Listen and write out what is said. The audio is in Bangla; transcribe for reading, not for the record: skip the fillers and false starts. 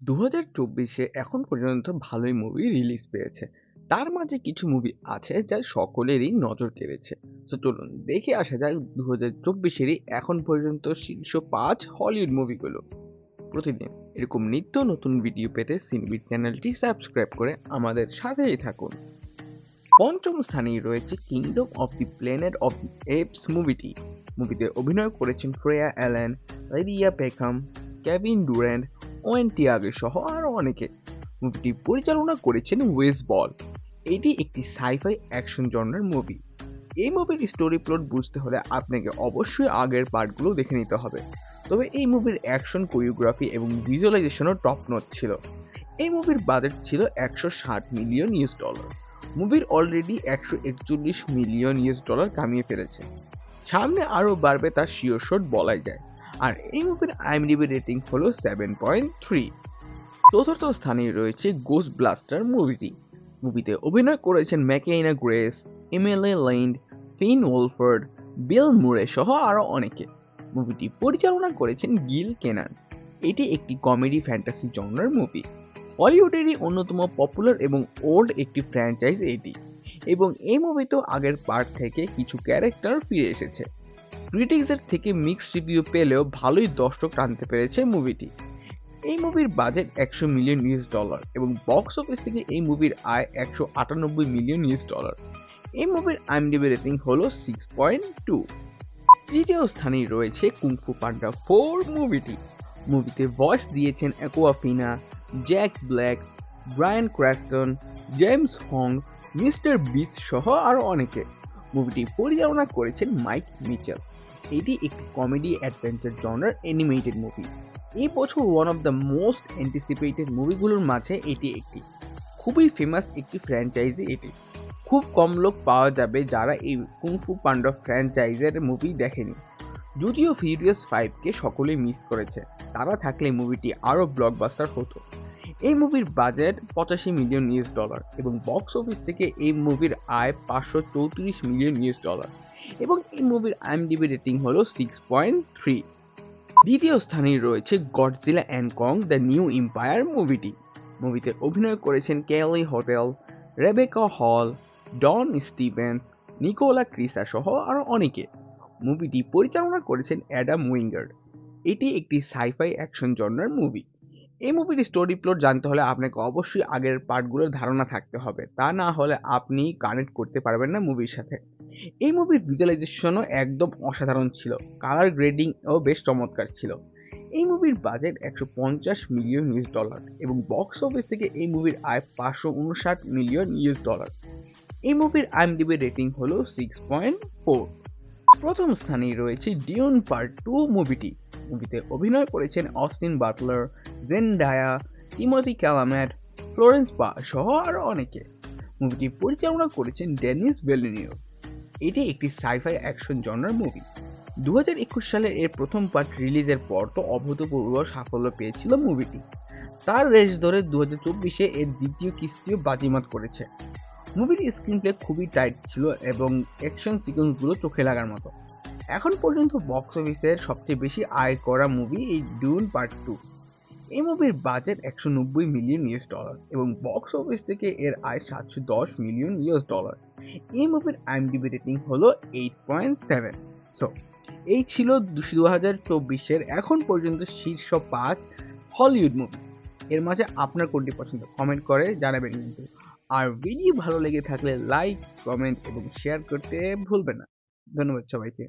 2024 এখন পর্যন্ত ভালোই মুভি রিলিজ পেয়েছে। তার মাঝে কিছু মুভি আছে যা সকলেরই নজর কেড়েছে। তো চলুন দেখে আসা যাক 2024-এরই এখন পর্যন্ত শীর্ষ 5 হলিউড মুভিগুলো। প্রতিদিন এরকম নিত্য নতুন ভিডিও পেতে সিনেবিট চ্যানেলটি সাবস্ক্রাইব করে আমাদের সাথেই থাকুন। পঞ্চম স্থানে রয়েছে kingdom of the planet of the apes মুভিটি। মুভিতে অভিনয় করেছেন Freya Allen, Lydia Peckham, Kevin Durand, Owen Teague সহ আরও অনেকে। মুভিটি পরিচালনা করেছেন ওয়েস বল। এটি একটি সাইফাই অ্যাকশন জনরার মুভি। এই মুভির স্টোরি প্লট বুঝতে হলে আপনাকে অবশ্যই আগের পার্টগুলো দেখে নিতে হবে। তবে এই মুভির অ্যাকশন, কোরিওগ্রাফি এবং ভিজুয়ালাইজেশনও টপ নচ ছিল। এই মুভির বাজেট ছিল $160 মিলিয়ন। মুভির অলরেডি $141 মিলিয়ন কামিয়ে ফেলেছে। সামনে আরও বাড়বে তার শিওর শট বলাই যায়। আর এই মুভির আইএমডিবি রেটিং হলো 7.3। চতুর্থ স্থানে রয়েছে গোস্ট ব্লাস্টার মুভিটি। মুভিতে অভিনয় করেছেন ম্যাকেইনা গ্রেস, এমিলি লেন্ড, ফিন ওলফার্ড, বিল মুরে সহ আরও অনেকে। মুভিটি পরিচালনা করেছেন গিল কেনান। এটি একটি কমেডি ফ্যান্টাসি জনরার মুভি। হলিউডেরই অন্যতম পপুলার এবং ওল্ড একটি ফ্র্যাঞ্চাইজ এটি, এবং এই মুভিতেও আগের পার্ট থেকে কিছু ক্যারেক্টার ফিরে এসেছে। ক্রিটিক্সের থেকে মিক্সড রিভিউ পেলেও ভালোই দর্শক টানতে পেরেছে মুভিটি। এই মুভির বাজেট $100 মিলিয়ন এবং বক্স অফিস থেকে এই মুভির আয় $198 মিলিয়ন। এই মুভির আইএমডিবি রেটিং হলো 6.2। তৃতীয় স্থানে রয়েছে কুংফু পান্ডা 4 মুভিটি। মুভিতে ভয়েস দিয়েছেন Awkwafina, Jack Black, Bryan Cranston, James Hong, mister Beast সহ আরও অনেকে। মুভিটি পরিচালনা করেছেন মাইক মিচেল। এটি একটি কমেডি অ্যাডভেঞ্চার জনরার অ্যানিমেটেড মুভি। এই বছর one of the most anticipated মুভিগুলোর মাঝে এটি একটি। খুবই ফেমাস একটি ফ্র্যাঞ্চাইজি এটি। খুব কম লোক পাওয়া যাবে যারা এই কুংফু পান্ডা ফ্র্যাঞ্চাইজের মুভি দেখেনি। যদিও ফিউরিয়াস 5কে সকলেই মিস করেছে, তারা থাকলে মুভিটি আরও ব্লকবাস্টার হতো। এই মুভির বাজেট $85 মিলিয়ন এবং বক্স অফিস থেকে এই মুভির আয় $534 মিলিয়ন এবং এই মুভির আইএমডিবি রেটিং হলো 6.3। দ্বিতীয় স্থানে রয়েছে Godzilla and Kong the new empire মুভিটি। মুভিতে অভিনয় করেছেন কেলি হোটেল, রেবেকা হল, ডন স্টিভেন্স, নিকোলা ক্রিসা সহ আরও অনেকে। মুভিটি পরিচালনা করেছেন অ্যাডাম উইঙ্গার। এটি একটি সাইফাই অ্যাকশন জনরার মুভি। এই মুভির স্টোরি প্লট জানতে হলে আপনাকে অবশ্যই আগের পার্টগুলোর ধারণা থাকতে হবে, তা না হলে আপনি কানেক্ট করতে পারবেন না মুভির সাথে। এই মুভির ভিজুয়ালাইজেশনও একদম অসাধারণ ছিল, কালার গ্রেডিংও বেশ চমৎকার ছিল। এই মুভির বাজেট $150 মিলিয়ন এবং বক্স অফিস থেকে এই মুভির আয় $559 মিলিয়ন। এই মুভির আইএমডিবি রেটিং হলো 6.4। প্রথম স্থানে রয়েছে ডিউন পার্ট 2 মুভিটি। মুভিতে অভিনয় করেছেন Austin Butler, Zendaya, Timothee Chalamet, Florence Pugh সহ আরও অনেকে। মুভিটি পরিচালনা করেছেন ডেনিস ভিলেনিউভ। এটি একটি সাইফাই অ্যাকশন জনরার মুভি। 2021 সালে এর প্রথম পার্ট রিলিজের পর তো অভূতপূর্ব সাফল্য পেয়েছিল মুভিটি। তার রেশ ধরে 2024-এ এর দ্বিতীয় কিস্তিও বাজিমাত করেছে। মুভির স্ক্রিন প্লে খুবই টাইট ছিল এবং অ্যাকশন সিকোয়েন্সগুলো চোখে লাগার মতো। এখন পর্যন্ত বক্স অফিসের সবচেয়ে বেশি আয় করা মুভি এই ডিউন পার্ট 2। এই মুভির বাজেট $190 মিলিয়ন এবং বক্স অফিস থেকে এর আয় $710 মিলিয়ন। এই মুভির আইএমডিবি রেটিং হলো 8.7। সো এই ছিল 2024-এর এখন পর্যন্ত শীর্ষ 5 হলিউড মুভি। এর মাঝে আপনার কোনটি পছন্দ কমেন্ট করে জানাবেন কিন্তু। আর ভিডিও ভালো লেগে থাকলে লাইক, কমেন্ট এবং শেয়ার করতে ভুলবেন না। ধন্যবাদ সবাইকে।